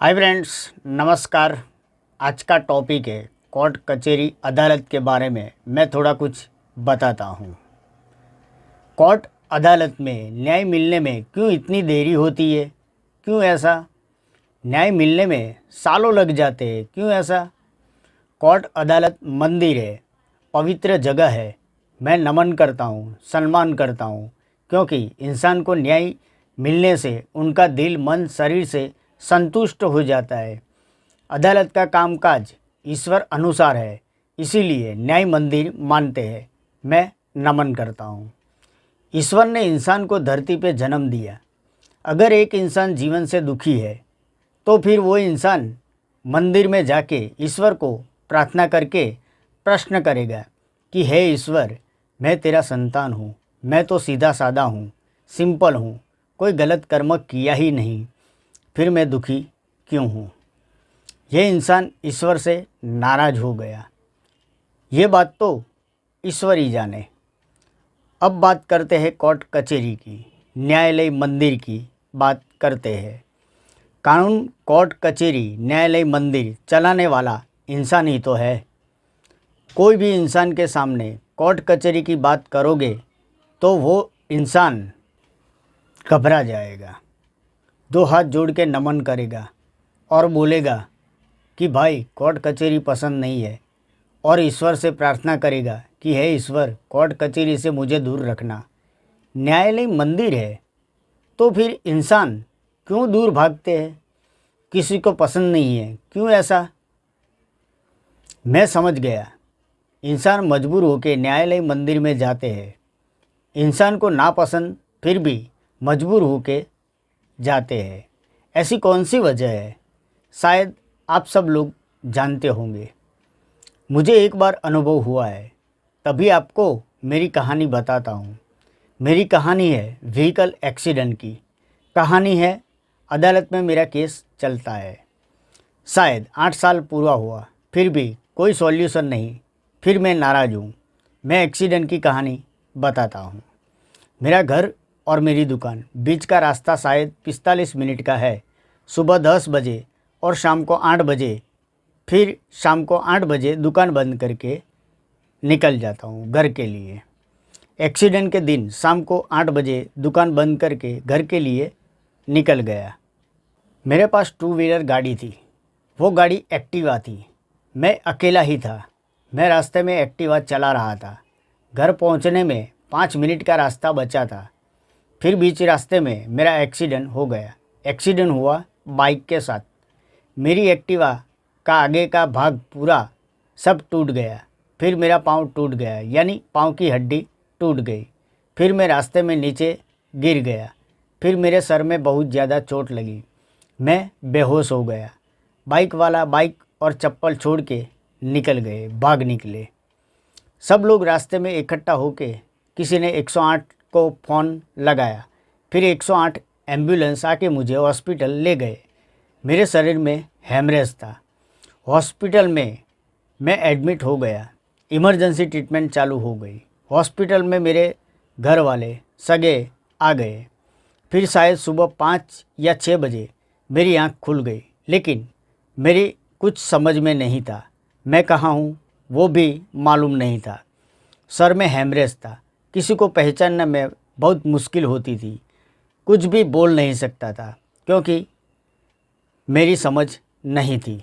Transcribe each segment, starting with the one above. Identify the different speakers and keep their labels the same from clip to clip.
Speaker 1: Hi friends, नमस्कार। आज का टॉपिक है कोर्ट कचहरी अदालत के बारे में मैं थोड़ा कुछ बताता हूँ। कोर्ट अदालत में न्याय मिलने में क्यों इतनी देरी होती है? क्यों ऐसा? न्याय मिलने में सालों लग जाते हैं, क्यों ऐसा? कोर्ट अदालत मंदिर है, पवित्र जगह है। मैं नमन करता हूँ, सम्मान करता हूँ, क्योंकि इंसान को न्याय मिलने से उनका दिल मन शरीर से संतुष्ट हो जाता है। अदालत का कामकाज ईश्वर अनुसार है, इसीलिए न्याय मंदिर मानते हैं। मैं नमन करता हूँ। ईश्वर ने इंसान को धरती पे जन्म दिया। अगर एक इंसान जीवन से दुखी है तो फिर वो इंसान मंदिर में जाके ईश्वर को प्रार्थना करके प्रश्न करेगा कि हे ईश्वर, मैं तेरा संतान हूँ, मैं तो सीधा साधा हूँ, सिंपल हूँ, कोई गलत कर्म किया ही नहीं, फिर मैं दुखी क्यों हूँ? यह इंसान ईश्वर से नाराज हो गया। ये बात तो ईश्वर ही जाने। अब बात करते हैं कोर्ट कचहरी की, न्यायालय मंदिर की बात करते हैं। कानून, कोर्ट कचहरी, न्यायालय मंदिर चलाने वाला इंसान ही तो है। कोई भी इंसान के सामने कोर्ट कचहरी की बात करोगे तो वो इंसान घबरा जाएगा, दो हाथ जोड़ के नमन करेगा और बोलेगा कि भाई कोर्ट कचहरी पसंद नहीं है, और ईश्वर से प्रार्थना करेगा कि हे ईश्वर, कोर्ट कचहरी से मुझे दूर रखना। न्यायालय मंदिर है तो फिर इंसान क्यों दूर भागते हैं? किसी को पसंद नहीं है, क्यों ऐसा? मैं समझ गया। इंसान मजबूर होकर न्यायालय मंदिर में जाते हैं। इंसान को नापसंद फिर भी मजबूर होकर जाते हैं। ऐसी कौन सी वजह है? शायद आप सब लोग जानते होंगे। मुझे एक बार अनुभव हुआ है, तभी आपको मेरी कहानी बताता हूँ। मेरी कहानी है व्हीकल एक्सीडेंट की। कहानी है अदालत में मेरा केस चलता है। शायद 8 साल पूरा हुआ, फिर भी कोई सॉल्यूशन नहीं। फिर मैं नाराज़ हूँ। मैं एक्सीडेंट की कहानी बताता हूँ। मेरा घर और मेरी दुकान बीच का रास्ता शायद 45 मिनट का है। सुबह 10 बजे और शाम को 8 बजे, फिर शाम को 8 बजे दुकान बंद करके निकल जाता हूँ घर के लिए। एक्सीडेंट के दिन शाम को 8 बजे दुकान बंद करके घर के लिए निकल गया। मेरे पास 2 व्हीलर गाड़ी थी। वो गाड़ी एक्टिवा थी। मैं अकेला ही था। मैं रास्ते में एक्टिवा चला रहा था। घर पहुंचने में 5 मिनट का रास्ता बचा था। फिर बीच रास्ते में मेरा एक्सीडेंट हो गया। एक्सीडेंट हुआ बाइक के साथ। मेरी एक्टिवा का आगे का भाग पूरा सब टूट गया। फिर मेरा पाँव टूट गया, यानी पाँव की हड्डी टूट गई। फिर मैं रास्ते में नीचे गिर गया। फिर मेरे सर में बहुत ज़्यादा चोट लगी। मैं बेहोश हो गया। बाइक वाला बाइक और चप्पल छोड़ के निकल गए, भाग निकले। सब लोग रास्ते में इकट्ठा होके किसी ने 108 को फ़ोन लगाया। फिर 108 एम्बुलेंस आके मुझे हॉस्पिटल ले गए। मेरे शरीर में हेमरेज था। हॉस्पिटल में मैं एडमिट हो गया। इमरजेंसी ट्रीटमेंट चालू हो गई। हॉस्पिटल में मेरे घर वाले सगे आ गए। फिर शायद सुबह 5 या 6 बजे मेरी आँख खुल गई, लेकिन मेरी कुछ समझ में नहीं था। मैं कहाँ हूँ वो भी मालूम नहीं था। सर में हेमरेज था। किसी को पहचानने में बहुत मुश्किल होती थी। कुछ भी बोल नहीं सकता था क्योंकि मेरी समझ नहीं थी।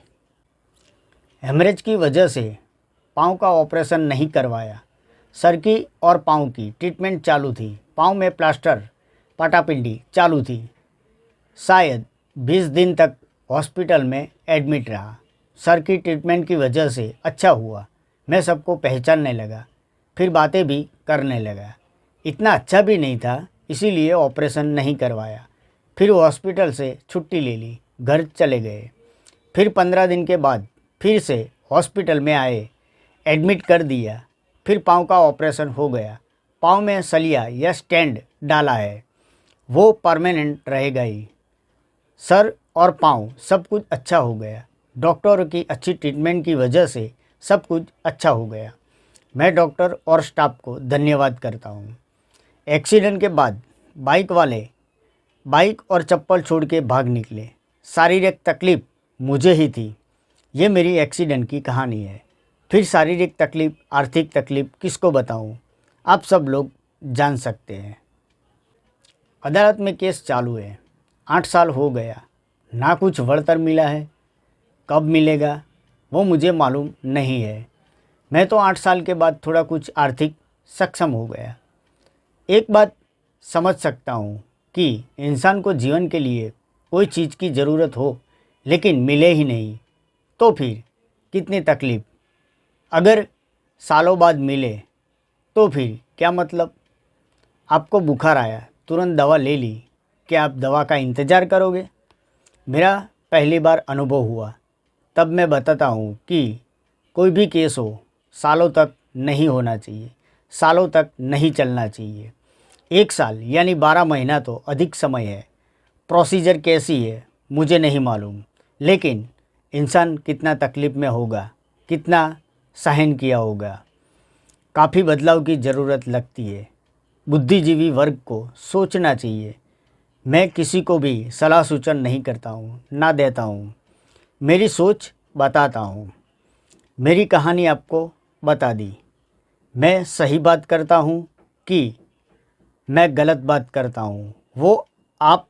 Speaker 1: हेमरेज की वजह से पाँव का ऑपरेशन नहीं करवाया। सर की और पाँव की ट्रीटमेंट चालू थी। पाँव में प्लास्टर पटापिंडी चालू थी। शायद 20 दिन तक हॉस्पिटल में एडमिट रहा। सर की ट्रीटमेंट की वजह से अच्छा हुआ। मैं सबको पहचानने लगा, फिर बातें भी करने लगा। इतना अच्छा भी नहीं था, इसीलिए ऑपरेशन नहीं करवाया। फिर हॉस्पिटल से छुट्टी ले ली, घर चले गए। फिर 15 दिन के बाद फिर से हॉस्पिटल में आए, एडमिट कर दिया। फिर पाँव का ऑपरेशन हो गया। पाँव में सलिया या स्टैंड डाला है, वो परमानेंट रहेगा ही। सर और पाँव सब कुछ अच्छा हो गया। डॉक्टरों की अच्छी ट्रीटमेंट की वजह से सब कुछ अच्छा हो गया। मैं डॉक्टर और स्टाफ को धन्यवाद करता हूँ। एक्सीडेंट के बाद बाइक वाले बाइक और चप्पल छोड़ के भाग निकले। शारीरिक तकलीफ़ मुझे ही थी। ये मेरी एक्सीडेंट की कहानी है। फिर शारीरिक तकलीफ़, आर्थिक तकलीफ़ किसको बताऊं? आप सब लोग जान सकते हैं। अदालत में केस चालू है। 8 साल हो गया, ना कुछ वળતર मिला है। कब मिलेगा वो मुझे मालूम नहीं है। मैं तो 8 साल के बाद थोड़ा कुछ आर्थिक सक्षम हो गया। एक बात समझ सकता हूँ कि इंसान को जीवन के लिए कोई चीज़ की ज़रूरत हो लेकिन मिले ही नहीं, तो फिर कितनी तकलीफ़। अगर सालों बाद मिले तो फिर क्या मतलब? आपको बुखार आया, तुरंत दवा ले ली, क्या आप दवा का इंतज़ार करोगे? मेरा पहली बार अनुभव हुआ, तब मैं बताता हूँ कि कोई भी केस हो, सालों तक नहीं होना चाहिए, सालों तक नहीं चलना चाहिए। 1 साल यानी 12 महीना तो अधिक समय है। प्रोसीजर कैसी है मुझे नहीं मालूम, लेकिन इंसान कितना तकलीफ़ में होगा, कितना सहन किया होगा। काफ़ी बदलाव की ज़रूरत लगती है। बुद्धिजीवी वर्ग को सोचना चाहिए। मैं किसी को भी सलाह सूचन नहीं करता हूँ, ना देता हूँ। मेरी सोच बताता हूँ। मेरी कहानी आपको बता दी। मैं सही बात करता हूँ कि मैं गलत बात करता हूँ, वो आप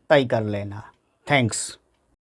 Speaker 1: तय कर लेना। थैंक्स।